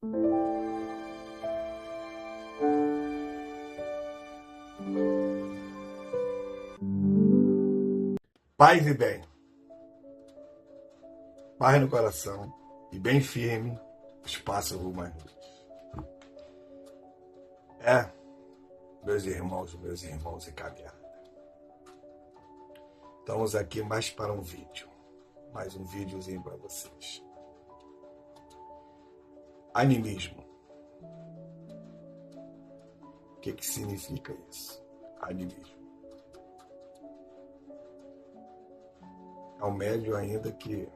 Paz e bem, paz no coração e bem firme, espaço rumo à luz. Meus irmãos e caminhada. Estamos aqui mais para um vídeo, mais um videozinho para vocês. Animismo. O que significa isso? Animismo. É um médium ainda que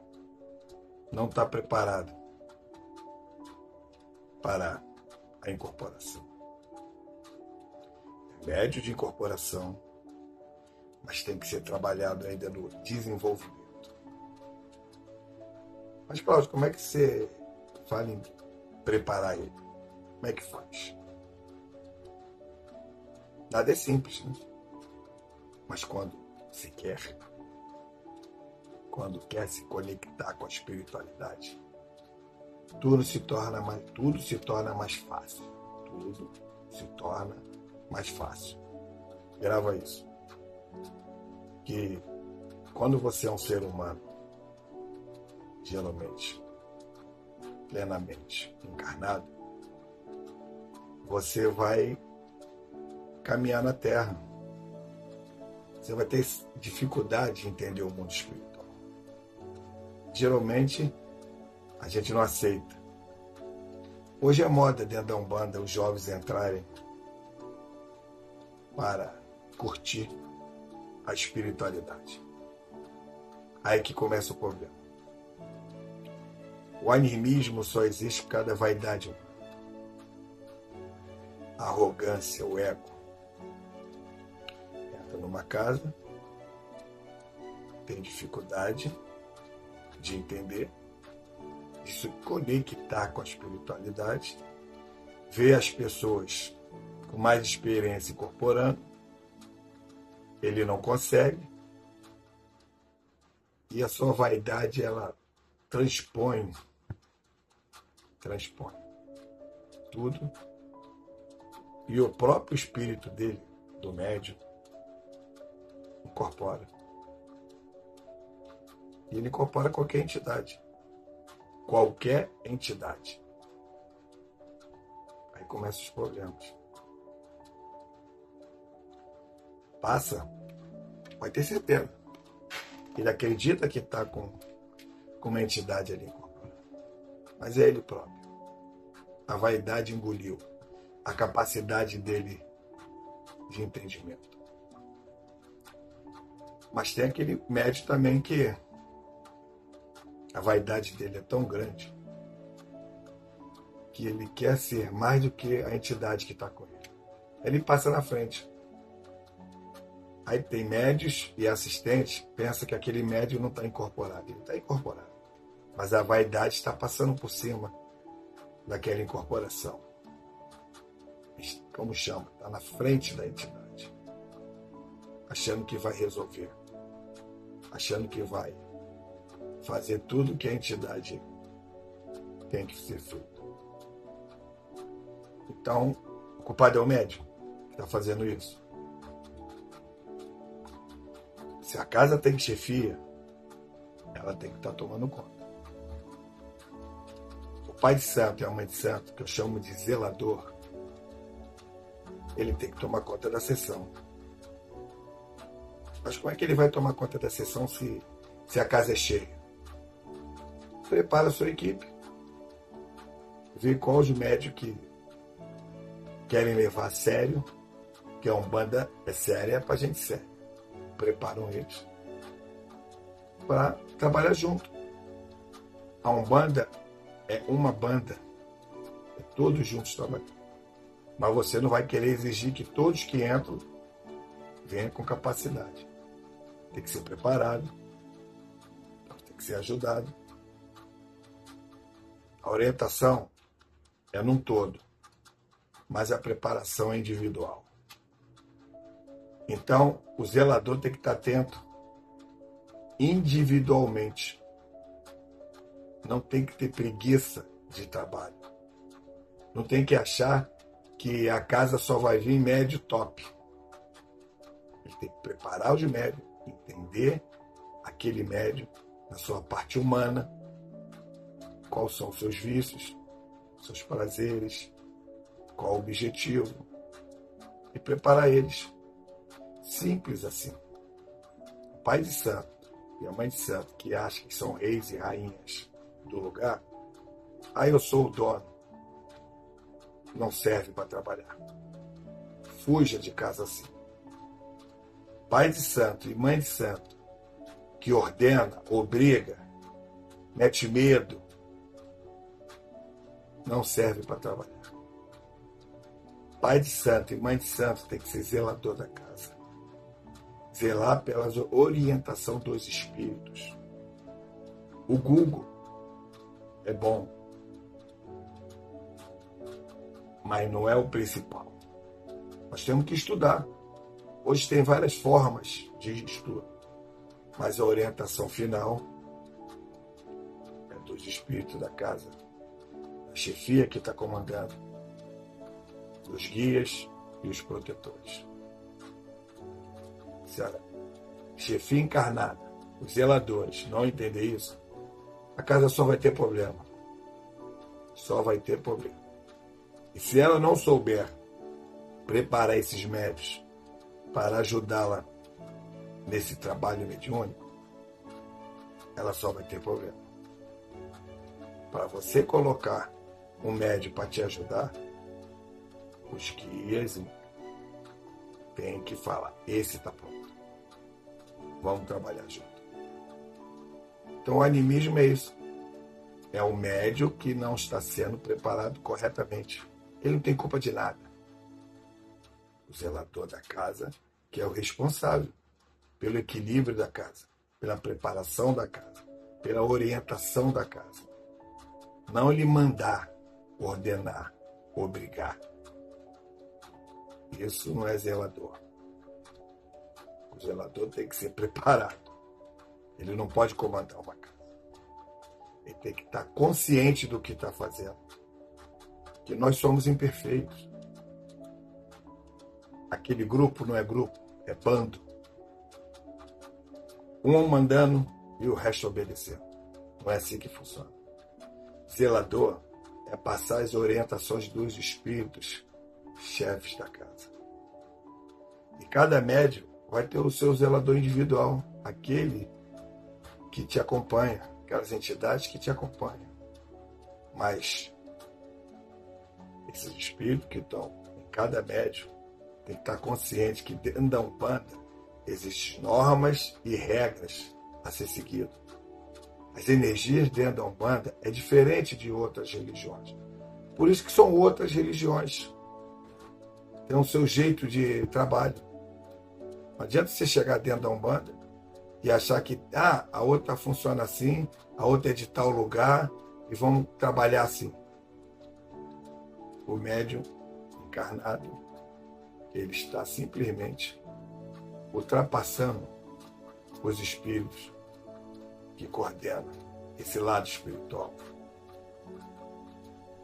não está preparado para a incorporação. É médio de incorporação, mas tem que ser trabalhado ainda no desenvolvimento. Mas, Cláudio, como é que você fala em preparar ele? Como é que faz? Nada é simples, né? Mas quando se quer, quando quer se conectar com a espiritualidade, tudo se torna mais fácil. Tudo se torna mais fácil. Grava isso. Que quando você é um ser humano, geralmente, plenamente encarnado, você vai caminhar na Terra. Você vai ter dificuldade de entender o mundo espiritual. Geralmente, a gente não aceita. Hoje é moda dentro da Umbanda os jovens entrarem para curtir a espiritualidade. Aí que começa o problema. O animismo só existe por causa da vaidade humana. A arrogância, o ego. Entra numa casa, tem dificuldade de entender, de se conectar com a espiritualidade, vê as pessoas com mais experiência incorporando, ele não consegue, e a sua vaidade, ela transpõe tudo, e o próprio espírito dele, do médium, incorpora. E ele incorpora qualquer entidade. Qualquer entidade. Aí começam os problemas. Passa, vai ter certeza. Ele acredita que está com uma entidade ali incorporada. Mas é ele próprio. A vaidade engoliu a capacidade dele de entendimento. Mas tem aquele médium também que a vaidade dele é tão grande que ele quer ser mais do que a entidade que está com ele. Ele passa na frente. Aí tem médios e assistentes que pensam que aquele médio não está incorporado. Ele está incorporado. Mas a vaidade está passando por cima daquela incorporação. Como chama? Está na frente da entidade. Achando que vai resolver. Achando que vai fazer tudo que a entidade tem que ser feito. Então, o culpado é o médium que está fazendo isso. Se a casa tem chefia, ela tem que estar tomando conta. O pai de santo e a mãe de santo, que eu chamo de zelador, ele tem que tomar conta da sessão. Mas como é que ele vai tomar conta da sessão se a casa é cheia? Prepara a sua equipe. Vê qual os médios que querem levar a sério, que a Umbanda é séria, é pra gente séria. Preparam eles para trabalhar junto. A Umbanda é uma banda, é todos juntos trabalhando. Mas você não vai querer exigir que todos que entram venham com capacidade. Tem que ser preparado, tem que ser ajudado. A orientação é num todo, mas a preparação é individual. Então, o zelador tem que estar atento individualmente. Não tem que ter preguiça de trabalho. Não tem que achar que a casa só vai vir médio top. Ele tem que preparar os médios, entender aquele médio na sua parte humana, quais são os seus vícios, seus prazeres, qual o objetivo, e preparar eles. Simples assim. O pai de santo e a mãe de santo que acham que são reis e rainhas do lugar, eu sou o dono. Não serve para trabalhar. Fuja de casa assim. Pai de santo e mãe de santo que ordena, obriga, mete medo, não serve para trabalhar. Pai de santo e mãe de santo tem que ser zelador da casa. Zelar pela orientação dos espíritos. O Google é bom, mas não é o principal. Nós temos que estudar. Hoje tem várias formas de estudo, mas a orientação final é dos espíritos da casa, a chefia que está comandando, os guias e os protetores. Se a chefia encarnada, os zeladores, não entender isso, a casa só vai ter problema. Só vai ter problema. E se ela não souber preparar esses médios para ajudá-la nesse trabalho mediúnico, ela só vai ter problema. Para você colocar um médio para te ajudar, os guias têm que falar, esse está pronto. Vamos trabalhar junto. Então o animismo é isso. É o médio que não está sendo preparado corretamente. Ele não tem culpa de nada. O zelador da casa, que é o responsável pelo equilíbrio da casa, pela preparação da casa, pela orientação da casa. Não lhe mandar, ordenar, obrigar. Isso não é zelador. O zelador tem que ser preparado. Ele não pode comandar uma casa. Ele tem que estar consciente do que está fazendo. Que nós somos imperfeitos. Aquele grupo não é grupo, é bando. Um mandando e o resto obedecendo. Não é assim que funciona. Zelador é passar as orientações dos espíritos, chefes da casa. E cada médium vai ter o seu zelador individual, aquele que te acompanha, aquelas entidades que te acompanham. Mas esses espíritos que estão em cada médium tem que estar consciente que dentro da Umbanda existem normas e regras a ser seguido. As energias dentro da Umbanda é diferente de outras religiões. Por isso que são outras religiões. Tem o seu jeito de trabalho. Não adianta você chegar dentro da Umbanda e achar que a outra funciona assim, a outra é de tal lugar e vamos trabalhar assim. O médium encarnado, ele está simplesmente ultrapassando os espíritos que coordenam esse lado espiritual.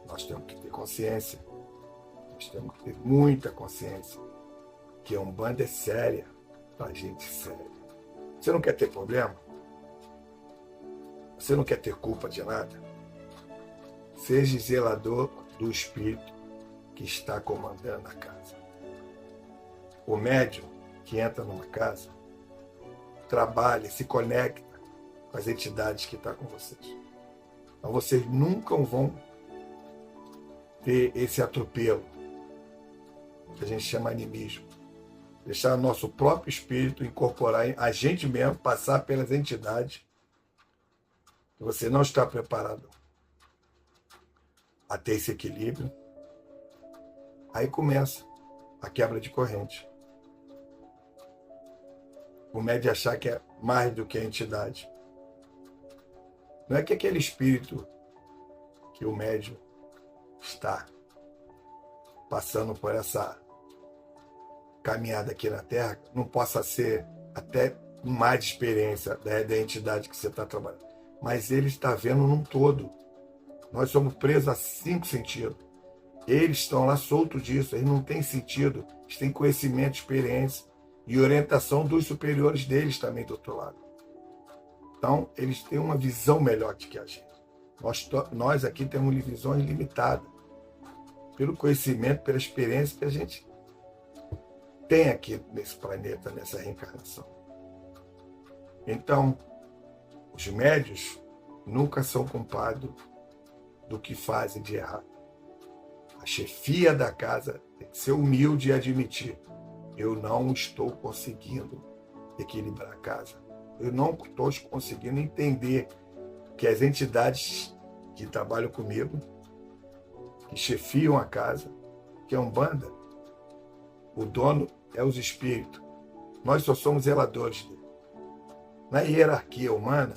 Nós temos que ter consciência, nós temos que ter muita consciência que a Umbanda é séria para gente séria. Você não quer ter problema? Você não quer ter culpa de nada? Seja zelador do espírito que está comandando a casa. O médium que entra numa casa trabalha, se conecta com as entidades que estão com vocês. Então vocês nunca vão ter esse atropelo que a gente chama animismo. Deixar o nosso próprio espírito incorporar a gente mesmo, passar pelas entidades que você não está preparado a ter esse equilíbrio. Aí começa a quebra de corrente. O médium achar que é mais do que a entidade. Não é que aquele espírito que o médium está passando por essa caminhada aqui na Terra não possa ser até mais de experiência da entidade que você está trabalhando. Mas ele está vendo num todo. Nós somos presos a 5 sentidos. Eles estão lá soltos disso, eles não têm sentido, eles têm conhecimento, experiência e orientação dos superiores deles também do outro lado. Então, eles têm uma visão melhor do que a gente. Nós aqui temos visões limitadas, pelo conhecimento, pela experiência que a gente tem aqui nesse planeta, nessa reencarnação. Então, os médios nunca são culpados do que fazem de errado. A chefia da casa tem que ser humilde e admitir: eu não estou conseguindo equilibrar a casa. Eu não estou conseguindo entender que as entidades que trabalham comigo, que chefiam a casa, que é a Umbanda, o dono é os espíritos. Nós só somos zeladores dele. Na hierarquia humana,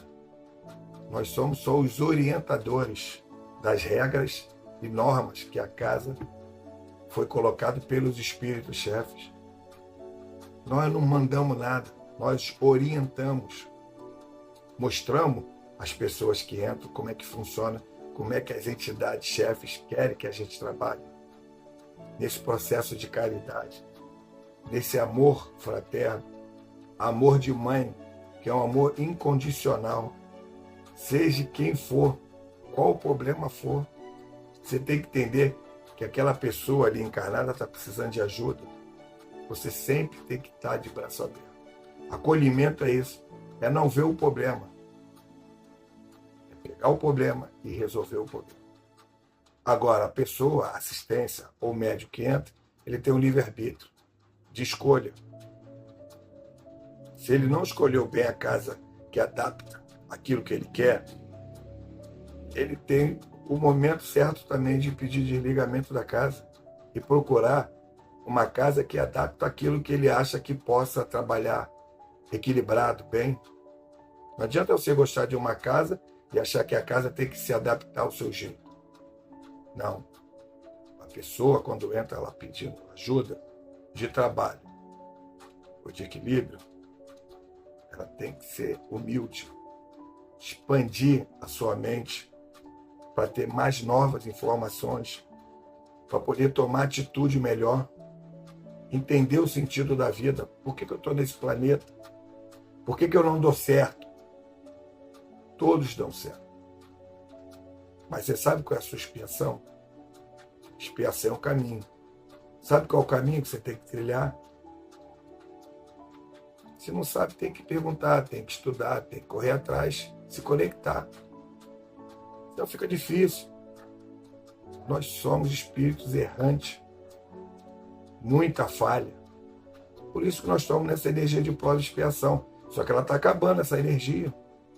nós somos só os orientadores das regras e normas que a casa foi colocada pelos espíritos chefes. Nós não mandamos nada, nós orientamos, mostramos às pessoas que entram como é que funciona, como é que as entidades chefes querem que a gente trabalhe nesse processo de caridade, nesse amor fraterno, amor de mãe, que é um amor incondicional. Seja quem for, qual o problema for, você tem que entender que aquela pessoa ali encarnada está precisando de ajuda. Você sempre tem que estar de braço aberto. Acolhimento é isso, é não ver o problema. É pegar o problema e resolver o problema. Agora, a pessoa, a assistência ou o médico que entra, ele tem um livre-arbítrio de escolha. Se ele não escolheu bem a casa que adapta aquilo que ele quer, ele tem o momento certo também de pedir desligamento da casa e procurar uma casa que adapta aquilo que ele acha que possa trabalhar equilibrado, bem. Não adianta você gostar de uma casa e achar que a casa tem que se adaptar ao seu jeito. Não. A pessoa, quando entra lá pedindo ajuda de trabalho ou de equilíbrio, ela tem que ser humilde, expandir a sua mente para ter mais novas informações, para poder tomar atitude melhor, entender o sentido da vida. Por que eu estou nesse planeta? Por que eu não dou certo? Todos dão certo. Mas você sabe qual é a sua expiação? Expiação é um caminho. Sabe qual é o caminho que você tem que trilhar? Se não sabe, tem que perguntar, tem que estudar, tem que correr atrás, se conectar. Então fica difícil. Nós somos espíritos errantes. Muita falha. Por isso que nós estamos nessa energia de prova e expiação. Só que ela está acabando, essa energia.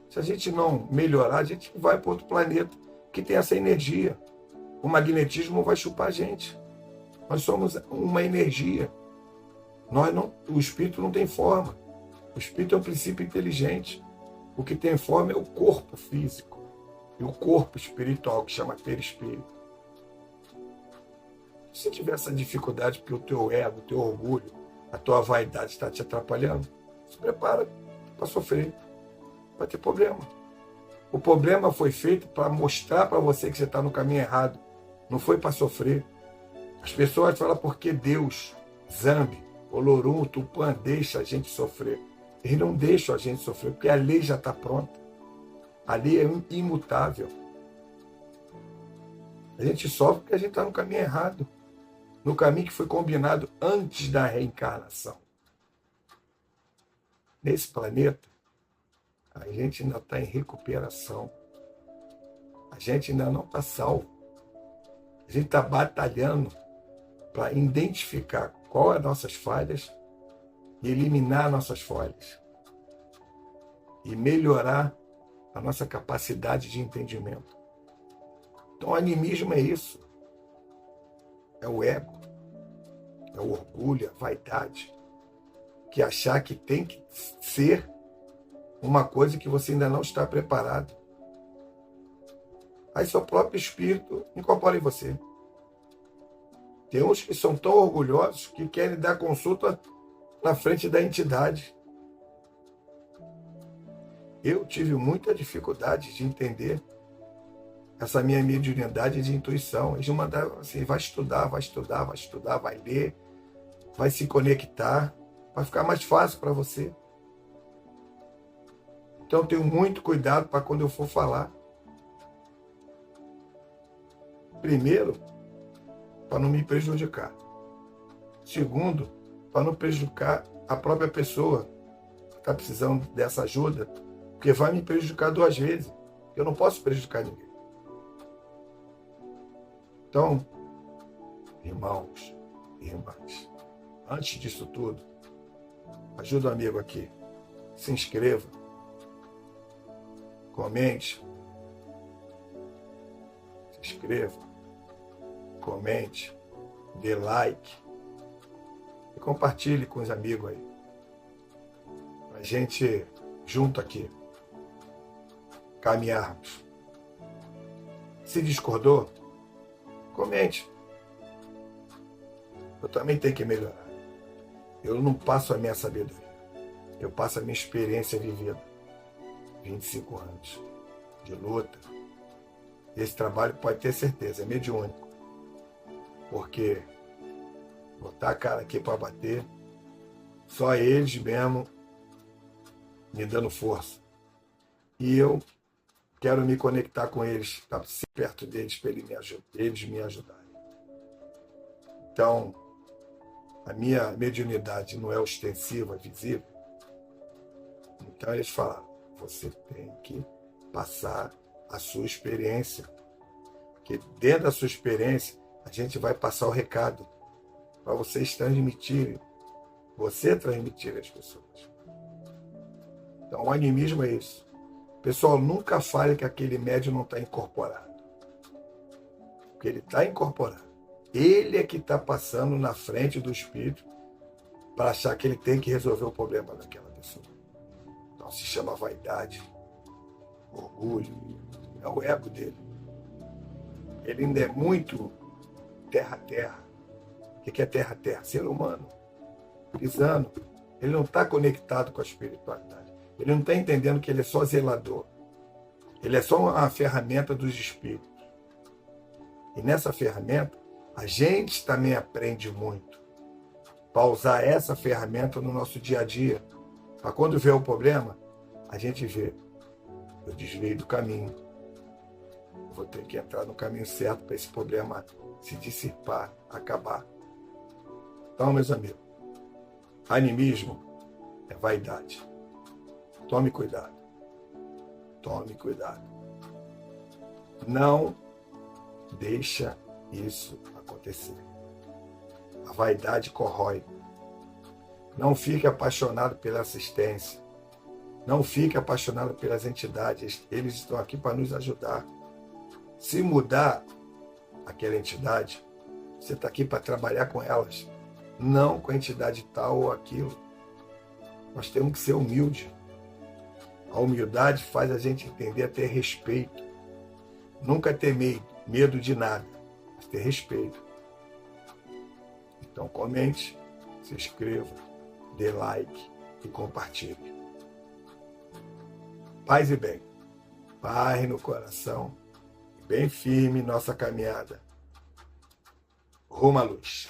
Se a gente não melhorar, a gente vai para outro planeta que tem essa energia. O magnetismo vai chupar a gente. Nós somos uma energia. O espírito não tem forma. O espírito é um princípio inteligente. O que tem forma é o corpo físico e o corpo espiritual, que chama perispírito. Se tiver essa dificuldade porque o teu ego, o teu orgulho, a tua vaidade está te atrapalhando, se prepara para sofrer. Vai ter problema. O problema foi feito para mostrar para você que você está no caminho errado. Não foi para sofrer. As pessoas falam porque Deus, Zambi, Olorum, Tupã, deixa a gente sofrer. Eles não deixam a gente sofrer, porque a lei já está pronta. A lei é imutável. A gente sofre porque a gente está no caminho errado. No caminho que foi combinado antes da reencarnação. Nesse planeta, a gente ainda está em recuperação. A gente ainda não está salvo. A gente está batalhando para identificar qual é as nossas falhas e eliminar nossas falhas. E melhorar a nossa capacidade de entendimento. Então, o animismo é isso. É o ego, é o orgulho, a vaidade, que achar que tem que ser uma coisa que você ainda não está preparado. Aí seu próprio espírito incorpora em você. Tem uns que são tão orgulhosos que querem dar consulta na frente da entidade. Eu tive muita dificuldade de entender essa minha mediunidade de intuição. Eles me mandaram assim, vai estudar, vai estudar, vai estudar, vai ler, vai se conectar, vai ficar mais fácil para você. Então eu tenho muito cuidado para quando eu for falar. Primeiro, para não me prejudicar. Segundo, para não prejudicar a própria pessoa que está precisando dessa ajuda, porque vai me prejudicar 2 vezes. Eu não posso prejudicar ninguém. Então, irmãos e irmãs, antes disso tudo, ajuda o amigo aqui. Se inscreva, comente, se inscreva, comente, dê like e compartilhe com os amigos aí. Pra gente, junto aqui, caminharmos. Se discordou, comente. Eu também tenho que melhorar. Eu não passo a minha sabedoria. Eu passo a minha experiência vivida. 25 anos de luta. Esse trabalho, pode ter certeza, é mediúnico. Porque botar a cara aqui para bater, só eles mesmo me dando força. E eu quero me conectar com eles, estar perto deles para eles me ajudarem. Então, a minha mediunidade não é ostensiva, visível. Então eles falaram, você tem que passar a sua experiência. Porque dentro da sua experiência, a gente vai passar o recado para vocês transmitirem. Você transmitir às pessoas. Então o animismo é isso. Pessoal, nunca fale que aquele médium não está incorporado. Porque ele está incorporado. Ele é que está passando na frente do espírito para achar que ele tem que resolver o problema daquela pessoa. Então se chama vaidade, orgulho, é o ego dele. Ele ainda é muito terra-terra. O que é terra-terra? Ser humano, pisando. Ele não está conectado com a espiritualidade. Ele não está entendendo que ele é só zelador. Ele é só uma ferramenta dos espíritos. E nessa ferramenta, a gente também aprende muito para usar essa ferramenta no nosso dia a dia. Para quando vê o problema, a gente vê. Eu desviei do caminho. Eu vou ter que entrar no caminho certo para esse problema se dissipar, acabar. Então, meus amigos, animismo é vaidade. Tome cuidado. Tome cuidado. Não deixa isso acontecer. A vaidade corrói. Não fique apaixonado pela assistência. Não fique apaixonado pelas entidades. Eles estão aqui para nos ajudar. Se mudar aquela entidade, você está aqui para trabalhar com elas. Não com a entidade tal ou aquilo. Nós temos que ser humildes. A humildade faz a gente entender a ter respeito. Nunca ter medo de nada, mas ter respeito. Então comente, se inscreva, dê like e compartilhe. Paz e bem. Paz no coração. Bem firme nossa caminhada rumo à luz.